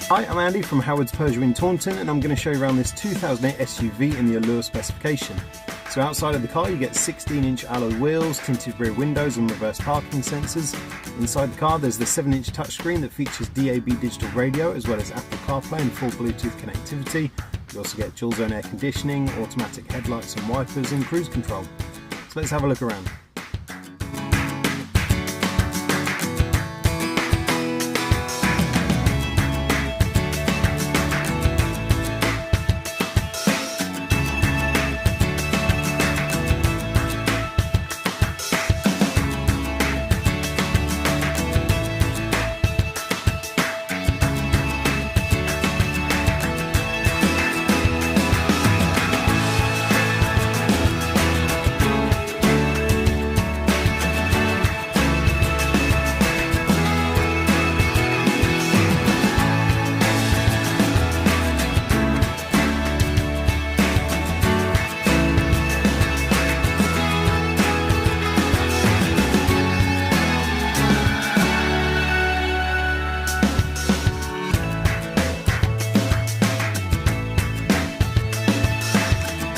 Hi, I'm Andy from Howard's Peugeot in Taunton, and I'm going to show you around this 2008 SUV in the Allure specification. So outside of the car you get 16-inch alloy wheels, tinted rear windows and reverse parking sensors. Inside the car there's the 7-inch touchscreen that features DAB digital radio as well as Apple CarPlay and full Bluetooth connectivity. You also get dual zone air conditioning, automatic headlights and wipers and cruise control. So let's have a look around.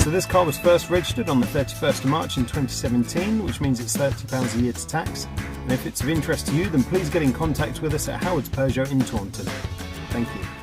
So this car was first registered on the 31st of March in 2017, which means it's £30 a year to tax. And if it's of interest to you, then please get in contact with us at Howard's Peugeot in Taunton. Thank you.